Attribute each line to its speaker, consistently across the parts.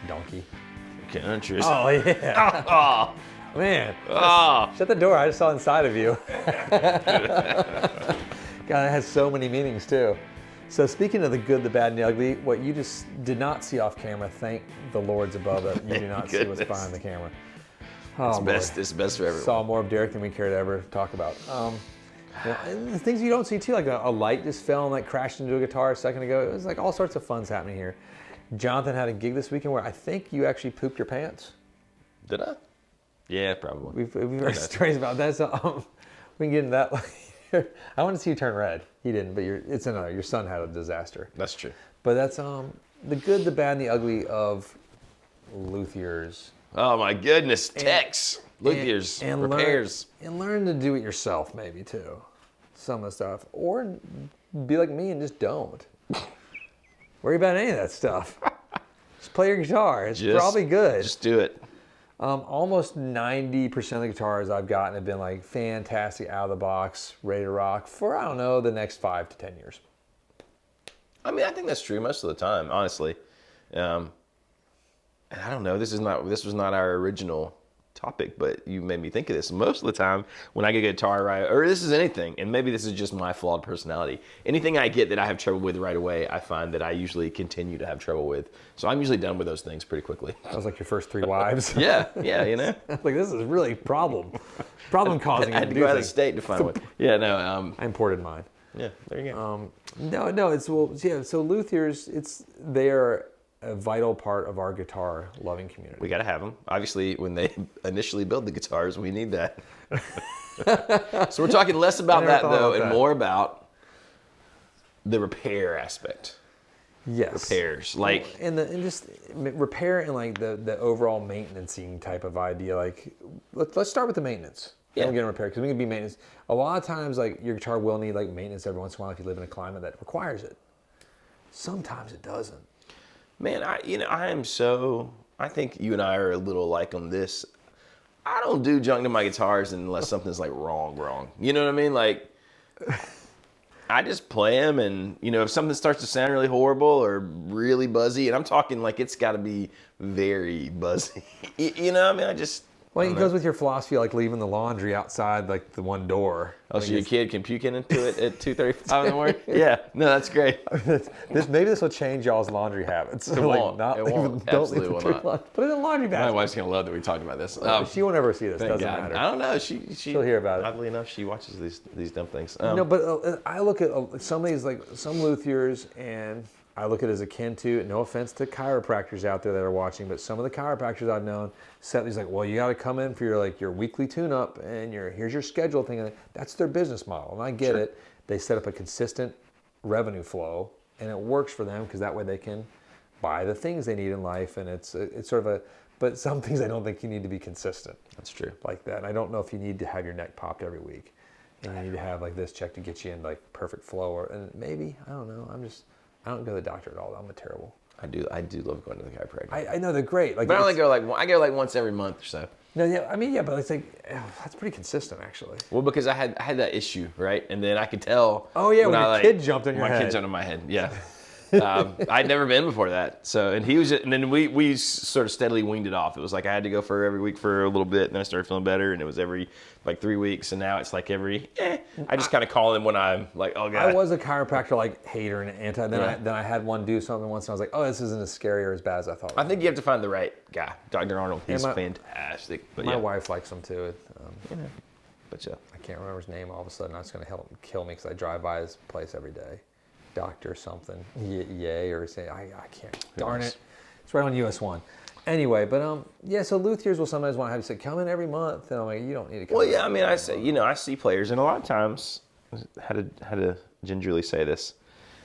Speaker 1: Donkey.
Speaker 2: Okay, interesting.
Speaker 1: Oh, yeah.
Speaker 2: Oh,
Speaker 1: Man.
Speaker 2: oh.
Speaker 1: Shut the door. I just saw inside of you. God, it has so many meanings, too. So speaking of the good, the bad, and the ugly, what you just did not see off camera, thank the Lords above it. You do not see what's behind the camera. Oh,
Speaker 2: It's best for everyone.
Speaker 1: Saw more of Derek than we care to ever talk about. And the things you don't see too, like a light just fell and like crashed into a guitar a second ago. It was like all sorts of fun's happening here. Jonathan had a gig this weekend where I think you actually pooped your pants.
Speaker 2: Did I? Yeah, probably.
Speaker 1: We've heard stories about that. So we can get into that later. I want to see you turn red. He didn't, but it's another. Your son had a disaster.
Speaker 2: That's true.
Speaker 1: But that's the good, the bad, and the ugly of Luthier's.
Speaker 2: Oh my goodness, techs, Luthiers,
Speaker 1: and
Speaker 2: repairs.
Speaker 1: Learn to do it yourself, maybe too. Some of the stuff, or be like me and just don't worry about any of that stuff. Just play your guitar. It's probably good.
Speaker 2: Just do it.
Speaker 1: Almost 90% of the guitars I've gotten have been like fantastic, out of the box, ready to rock for, I don't know, the next 5 to 10 years.
Speaker 2: I mean, I think that's true most of the time, honestly. And I don't know, this was not our original topic, but you made me think of this. Most of the time when I get a guitar right, or this is anything, and maybe this is just my flawed personality, anything I get that I have trouble with right away, I find that I usually continue to have trouble with. So I'm usually done with those things pretty quickly.
Speaker 1: That was like your first 3 wives.
Speaker 2: Yeah, you know?
Speaker 1: Like, this is really problem causing.
Speaker 2: I had to go out of state to find one. Yeah, no.
Speaker 1: I imported mine.
Speaker 2: Yeah, there you go.
Speaker 1: No, so Luthiers, they're a vital part of our guitar loving community.
Speaker 2: We got to have them. Obviously, when they initially build the guitars, we need that. So we're talking less about that, though, and more about the repair aspect.
Speaker 1: Yes.
Speaker 2: Repairs. Like,
Speaker 1: and just repair and like the overall maintenancing type of idea. Like, let's start with the maintenance.
Speaker 2: Yeah.
Speaker 1: Then we'll get repair, because we can be maintenance. A lot of times, like, your guitar will need like maintenance every once in a while if you live in a climate that requires it. Sometimes it doesn't.
Speaker 2: Man, I think you and I are a little alike on this. I don't do junk to my guitars unless something's like wrong. You know what I mean? Like, I just play them, and if something starts to sound really horrible or really buzzy, and I'm talking like it's got to be very buzzy. You know what I mean?
Speaker 1: Well, it goes with your philosophy, like leaving the laundry outside, like the one door.
Speaker 2: Oh, so your kid can puke into it at 2:35 in the morning? Yeah, no, that's great.
Speaker 1: Maybe this will change y'all's laundry habits.
Speaker 2: It won't. It won't.
Speaker 1: Absolutely
Speaker 2: will not.
Speaker 1: Put it in the laundry basket.
Speaker 2: My wife's gonna love that we talked about this.
Speaker 1: She won't ever see this.
Speaker 2: Thank
Speaker 1: Doesn't
Speaker 2: God.
Speaker 1: matter.
Speaker 2: I don't know. She'll
Speaker 1: hear about it.
Speaker 2: Oddly enough, she watches these dumb things.
Speaker 1: No, but I look at some of these, like some Luthiers, and I look at it as akin to, no offense to chiropractors out there that are watching, but some of the chiropractors I've known set these like, well, you got to come in for your weekly tune-up, and here's your schedule thing. And that's their business model, and I get it. They set up a consistent revenue flow, and it works for them because that way they can buy the things they need in life, and it's sort of but some things I don't think you need to be consistent.
Speaker 2: That's true.
Speaker 1: Like that. And I don't know if you need to have your neck popped every week, and you need to have like this check to get you in like perfect flow, and maybe, I don't know. I don't go to the doctor at all. I'm terrible.
Speaker 2: I do love going to the chiropractor.
Speaker 1: I know they're great. Like,
Speaker 2: but I go like once every month or so.
Speaker 1: No, yeah, I mean, yeah, but it's like that's pretty consistent actually.
Speaker 2: Well, because I had that issue, right? And then I could tell.
Speaker 1: Oh yeah, when your kid jumped in your head.
Speaker 2: My kid jumped in my head. Yeah. I'd never been before that. So, and he was, and then we sort of steadily weaned it off. It was like I had to go for every week for a little bit, and then I started feeling better, and it was every like 3 weeks, and now it's like every. I just kind of call him when I'm like, oh god.
Speaker 1: I was a chiropractor like hater and anti. Then I had one do something once, and I was like, oh, this isn't as scary or as bad as I thought.
Speaker 2: I think you have to find the right guy, Dr. Arnold. He's fantastic. But
Speaker 1: my wife likes him too.
Speaker 2: But yeah,
Speaker 1: I can't remember his name. All of a sudden, it's going to kill me because I drive by his place every day. Doctor something, yay, or say I can't. Darn it, it's right on US 1. Anyway, but so Luthiers will sometimes want to have you say come in every month, and I'm like, you don't need to come.
Speaker 2: Well, yeah, I mean, I say, I see players, and a lot of times, how to gingerly say this,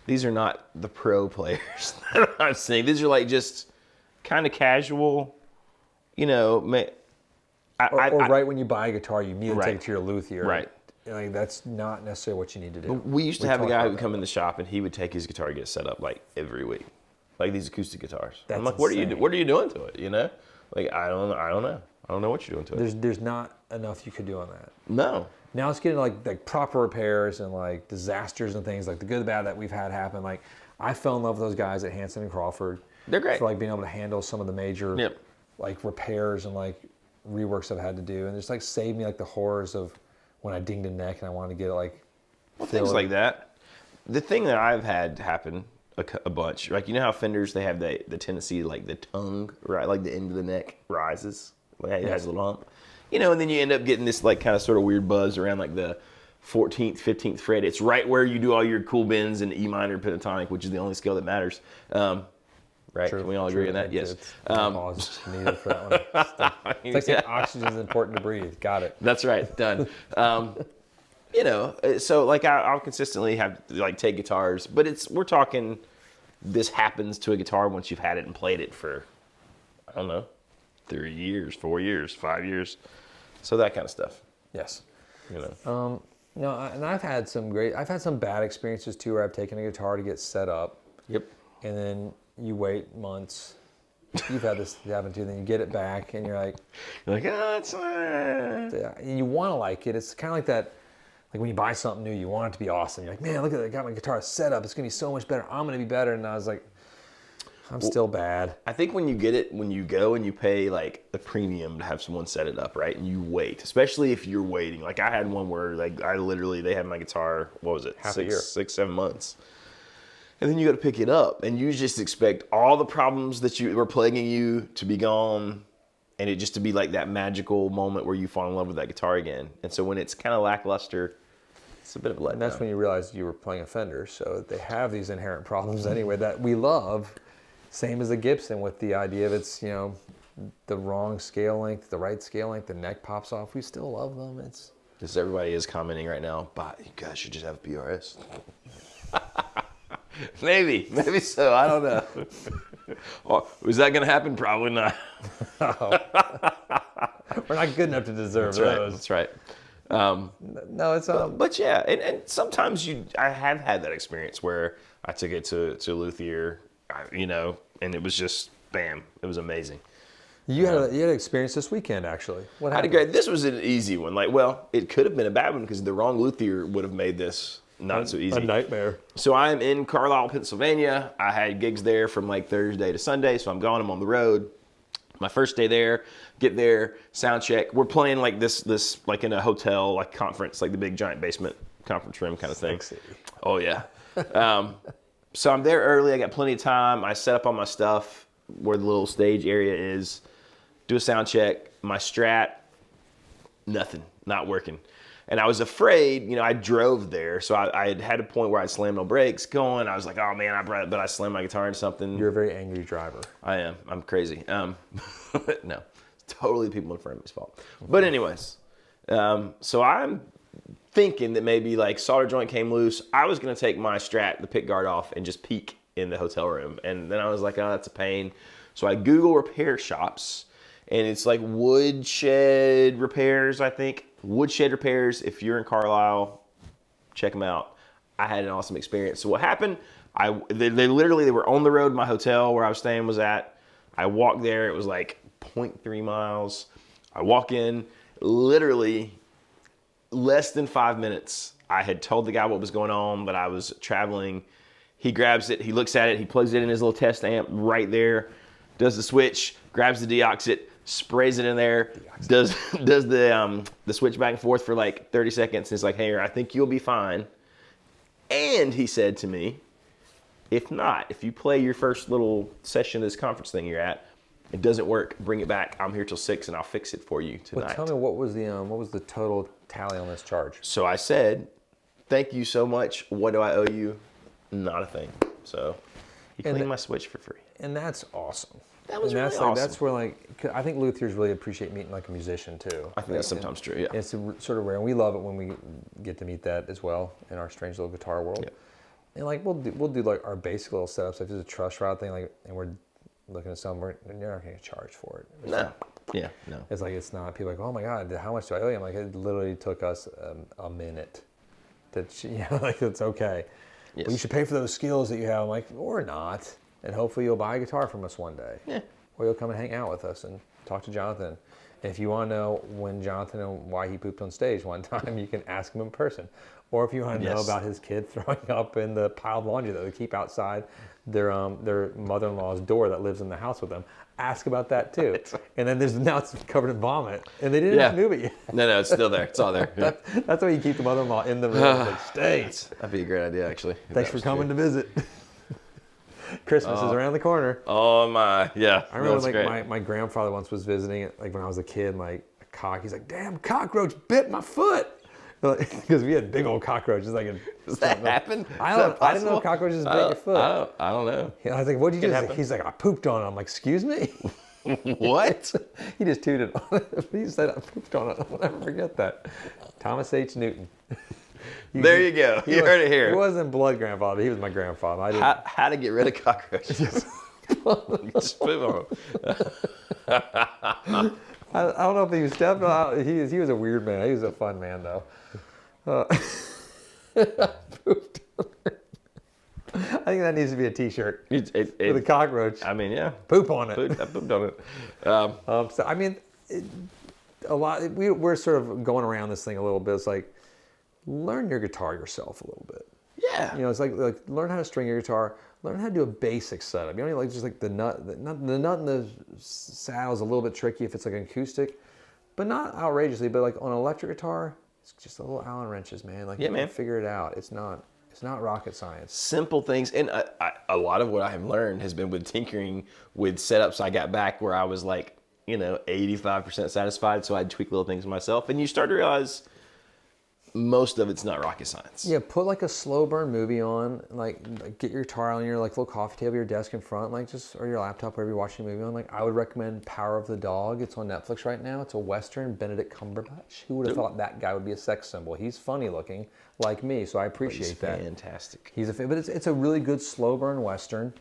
Speaker 2: these are not the pro players that I'm seeing. These are like just kind of casual, or
Speaker 1: right when you buy a guitar, you immediately take it to your Luthier.
Speaker 2: Right.
Speaker 1: Like, that's not necessarily what you need to do.
Speaker 2: We used to have a guy who would come in the shop, and he would take his guitar and get set up like every week, like these acoustic guitars.
Speaker 1: That's
Speaker 2: I'm like,
Speaker 1: insane.
Speaker 2: what are you doing to it? Like I don't know. I don't know what you're doing to it.
Speaker 1: There's not enough you could do on that.
Speaker 2: No.
Speaker 1: Now it's getting like proper repairs and like disasters and things like the good, the bad that we've had happen. Like I fell in love with those guys at Hanson and Crawford.
Speaker 2: They're great.
Speaker 1: for like being able to handle some of the major
Speaker 2: Yep.
Speaker 1: like repairs and like reworks I've had to do, and just like saved me like the horrors of when I dinged a neck and I wanted to get it like
Speaker 2: Things like that. The thing that I've had happen a bunch, like, you know how fenders, they have the tendency, like the tongue, right, like the end of the neck rises, like it has a little hump, you know, and then you end up getting this like kind of sort of weird buzz around like the 14th, 15th fret. It's right where you do all your cool bends in E minor pentatonic, which is the only scale that matters. Right?
Speaker 1: True,
Speaker 2: Can we all agree on that? Yes.
Speaker 1: It's needed for that one. It's like saying oxygen is important to breathe. Got it.
Speaker 2: That's right. Done. You know, so like I'll consistently have like take guitars, but we're talking, this happens to a guitar once you've had it and played it for, I don't know, 3 years, 4 years, 5 years. So that kind of stuff.
Speaker 1: Yes.
Speaker 2: You know.
Speaker 1: No, and I've had some bad experiences too, where I've taken a guitar to get set up.
Speaker 2: Yep.
Speaker 1: And then you wait months. You've had this happen too. Then you get it back, and you're like,
Speaker 2: It's
Speaker 1: you want to like it. It's kind of like that. Like when you buy something new, you want it to be awesome. You're like, man, look at that! I got my guitar set up. It's gonna be so much better. I'm gonna be better. And I was like, I'm still bad.
Speaker 2: I think when you get it, when you go and you pay like the premium to have someone set it up, right? And you wait, especially if you're waiting. Like I had one where like they had my guitar, what was it?
Speaker 1: Half a year.
Speaker 2: 6, 7 months. And then you got to pick it up and you just expect all the problems that were plaguing you to be gone, and it just to be like that magical moment where you fall in love with that guitar again. And so when it's kind of lackluster, it's a bit of a letdown.
Speaker 1: And that's when you realize you were playing a Fender, so they have these inherent problems anyway that we love. Same as a Gibson, with the idea of it's, you know, the wrong scale length, the right scale length, the neck pops off. We still love them. It's
Speaker 2: just, everybody is commenting right now, but you guys should just have a PRS. maybe so. I don't know. Oh, is that going to happen? Probably not.
Speaker 1: We're not good enough to deserve
Speaker 2: those.
Speaker 1: That's
Speaker 2: right.
Speaker 1: No, it's
Speaker 2: but yeah, and sometimes I have had that experience where I took it to Luthier, you know, and it was just bam, it was amazing.
Speaker 1: You had an experience this weekend, actually. What happened?
Speaker 2: I had this was an easy one. Like, well, it could have been a bad one because the wrong Luthier would have made this not so easy.
Speaker 1: A nightmare.
Speaker 2: So I'm in Carlisle, Pennsylvania. I had gigs there from like Thursday to Sunday, so I'm gone. I'm on the road. My first day there, get there, sound check. We're playing like this like in a hotel, like conference, like the big giant basement conference room kind of thing.
Speaker 1: Sexy.
Speaker 2: Oh yeah. So I'm there early. I got plenty of time. I set up all my stuff where the little stage area is. Do a sound check. My Strat, nothing, not working. And I was afraid, you know, I drove there. So I had a point where I slammed no brakes going. I was like, oh man, but I slammed my guitar into something.
Speaker 1: You're a very angry driver.
Speaker 2: I am. I'm crazy. No, it's totally the people in front of me's fault. But anyways, so I'm thinking that maybe like solder joint came loose. I was going to take my Strat, the pick guard off, and just peek in the hotel room. And then I was like, oh, that's a pain. So I Google repair shops, and it's like Woodshed Repairs, I think. Woodshed Repairs. If you're in Carlisle, check them out. I had an awesome experience. So what happened, they were on the road. My hotel where I was staying was at. I walked there. It was like 0.3 miles. I walk in, literally less than 5 minutes. I had told the guy what was going on, but I was traveling. He grabs it. He looks at it. He plugs it in his little test amp right there, does the switch, grabs the deoxit, sprays it in there, does the switch back and forth for like 30 seconds. And he's like, hey, I think you'll be fine. And he said to me, if not, if you play your first little session of this conference thing you're at, it doesn't work, bring it back. I'm here till 6 and I'll fix it for you tonight.
Speaker 1: Well, tell me, what was the total tally on this charge?
Speaker 2: So I said, thank you so much. What do I owe you? Not a thing. So he cleaned my switch for free.
Speaker 1: And that's awesome.
Speaker 2: That was really awesome.
Speaker 1: Like, that's where, like, I think luthiers really appreciate meeting like a musician too.
Speaker 2: I think that's sometimes true, yeah.
Speaker 1: It's sort of rare, and we love it when we get to meet that as well in our strange little guitar world.
Speaker 2: Yeah.
Speaker 1: And like we'll do like our basic little setups, like there's a truss rod thing, like, and we're looking at something, you're not going to charge for it.
Speaker 2: No. Yeah, no.
Speaker 1: It's like, it's not, people are like, oh my God, how much do I owe you? I'm like, it literally took us a minute. Like, it's okay.
Speaker 2: Yes.
Speaker 1: Well, you should pay for those skills that you have. I'm like, or not. And hopefully you'll buy a guitar from us one day.
Speaker 2: Yeah.
Speaker 1: or you'll come and hang out with us and talk to Jonathan. And if you want to know when Jonathan and why he pooped on stage one time, you can ask him in person. Or if you want to know about his kid throwing up in the pile of laundry that they keep outside their mother-in-law's door that lives in the house with them, ask about that too. And then now it's covered in vomit, and they didn't move it yet.
Speaker 2: No, it's still there. It's all there. Yeah.
Speaker 1: That's why you keep the mother-in-law in the room. Like, stay.
Speaker 2: That'd be a great idea, actually.
Speaker 1: Thanks for coming to visit. Christmas is around the corner.
Speaker 2: Oh my, yeah.
Speaker 1: I remember when my grandfather once was visiting, like when I was a kid, he's like, damn cockroach bit my foot. Because we had big old cockroaches.
Speaker 2: Does that happen?
Speaker 1: I didn't know cockroaches bit your foot.
Speaker 2: I don't know.
Speaker 1: I was like, what'd you do? He's like, I pooped on it. I'm like, excuse me?
Speaker 2: What?
Speaker 1: He just tooted on it. He said, I pooped on it. I'll never forget that. Thomas H. Newton.
Speaker 2: There you go. You heard it here.
Speaker 1: He wasn't blood grandfather. He was my grandfather.
Speaker 2: How to get rid of cockroaches? Just poop on them.
Speaker 1: I don't know if he was stepped on. He was a weird man. He was a fun man, though. Pooped on it. I think that needs to be a T-shirt with a cockroach.
Speaker 2: I mean, yeah.
Speaker 1: Poop on it.
Speaker 2: I pooped on it.
Speaker 1: So I mean, a lot. We're sort of going around this thing a little bit. It's like learn your guitar yourself a little bit.
Speaker 2: Yeah.
Speaker 1: You know, it's like learn how to string your guitar. Learn how to do a basic setup. You don't need just like the nut. The nut in the saddle is a little bit tricky if it's like an acoustic, but not outrageously. But like on an electric guitar, it's just a little Allen wrenches, man. Like you can figure it out. It's not rocket science.
Speaker 2: Simple things, and a lot of what I have learned has been with tinkering with setups I got back where I was like, 85% satisfied. So I'd tweak little things myself, and you start to realize most of it's not rocket science.
Speaker 1: Yeah, put like a slow burn movie on, like get your guitar on your like little coffee table, your desk in front, or your laptop, wherever you're watching a movie on. Like I would recommend Power of the Dog. It's on Netflix right now. It's a Western. Benedict Cumberbatch. Who would have thought that guy would be a sex symbol? He's funny looking, like me, so I appreciate that.
Speaker 2: Fantastic.
Speaker 1: But it's a really good slow burn Western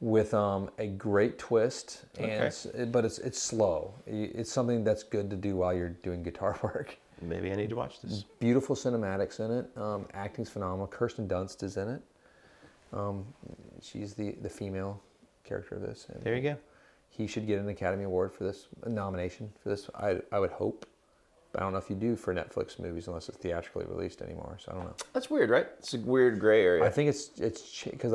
Speaker 1: with a great twist, but it's slow. It's something that's good to do while you're doing guitar work.
Speaker 2: Maybe I need to watch this.
Speaker 1: Beautiful cinematics in it. Acting's phenomenal. Kirsten Dunst is in it. She's the female character of this. And
Speaker 2: there you go.
Speaker 1: He should get an Academy Award for this, a nomination for this. I would hope. But I don't know if you do for Netflix movies unless it's theatrically released anymore. So I don't know.
Speaker 2: That's weird, right? It's a weird gray area.
Speaker 1: I think it's because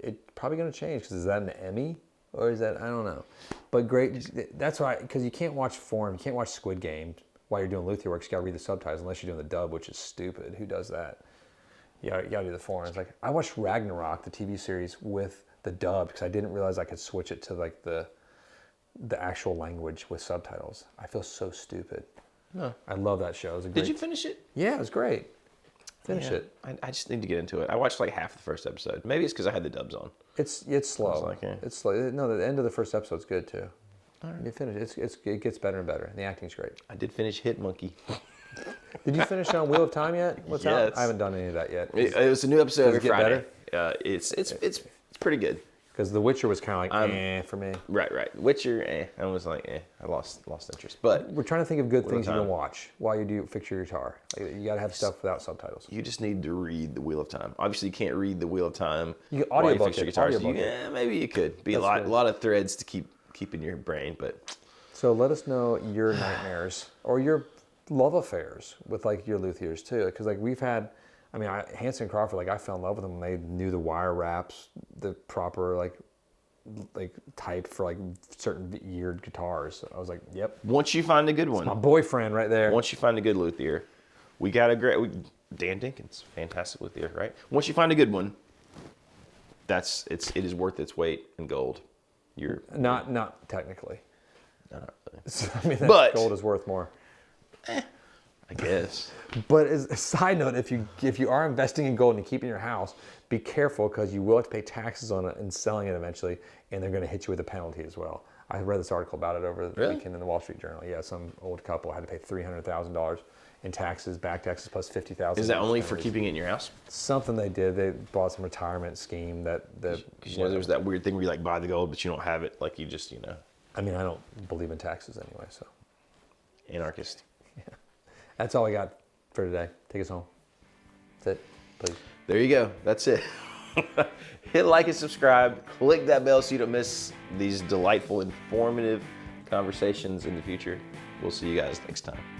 Speaker 1: it's probably going to change. Because is that an Emmy or is that, I don't know. But great. That's why, because you can't watch Forum, you can't watch Squid Game while you're doing Luthier work. You got to read the subtitles unless you're doing the dub, which is stupid. Who does that? You got to do the foreign. It's like I watched Ragnarok, the TV series, with the dub because I didn't realize I could switch it to like the actual language with subtitles. I feel so stupid. No. I love that show.
Speaker 2: Did you finish it?
Speaker 1: Yeah, it was great. Finish it.
Speaker 2: I just need to get into it. I watched like half the first episode. Maybe it's because I had the dubs on.
Speaker 1: It's slow. It's slow. No, the end of the first episode's good too. All right. You finish it gets better and better. And the acting's great.
Speaker 2: I did finish Hit Monkey.
Speaker 1: Did you finish on Wheel of Time yet? What's out? I haven't done any of that yet.
Speaker 2: It was a new episode every Friday.
Speaker 1: Better?
Speaker 2: It's pretty good.
Speaker 1: Because The Witcher was kind of like for me.
Speaker 2: Right. Witcher, I was like I lost interest. But
Speaker 1: we're trying to think of good things you can watch while you do fix your guitar. Like, you got to have stuff without subtitles.
Speaker 2: You just need to read The Wheel of Time. Obviously, you can't read The Wheel of Time
Speaker 1: you
Speaker 2: while you fix your guitar. Maybe you could. Be a lot of threads to keep in your brain, but.
Speaker 1: So let us know your nightmares or your love affairs with like your luthiers too, because like we've had, Hanson and Crawford, like I fell in love with them when they knew the wire wraps, the proper like type for like certain geared guitars. So I was like, yep.
Speaker 2: Once you find a good one,
Speaker 1: my boyfriend right there.
Speaker 2: Once you find a good luthier, we got a great Dan Dinkins, fantastic luthier, right? Once you find a good one, it is worth its weight in gold. You're
Speaker 1: not technically.
Speaker 2: Not really.
Speaker 1: I mean, but gold is worth more.
Speaker 2: I guess.
Speaker 1: But as a side note, if you are investing in gold and you keep it in your house, be careful because you will have to pay taxes on it and selling it eventually, and they're going to hit you with a penalty as well. I read this article about it over the weekend in the Wall Street Journal. Yeah, some old couple had to pay $300,000 in taxes, back taxes plus $50,000.
Speaker 2: Is that only for keeping it in your house?
Speaker 1: Something they did. They bought some retirement scheme
Speaker 2: because there's that weird thing where you like buy the gold but you don't have it, like you just
Speaker 1: I don't believe in taxes anyway, so.
Speaker 2: Anarchist.
Speaker 1: Yeah. That's all I got for today. Take us home. That's it, please.
Speaker 2: There you go. That's it. Hit like and subscribe. Click that bell so you don't miss these delightful, informative conversations in the future. We'll see you guys next time.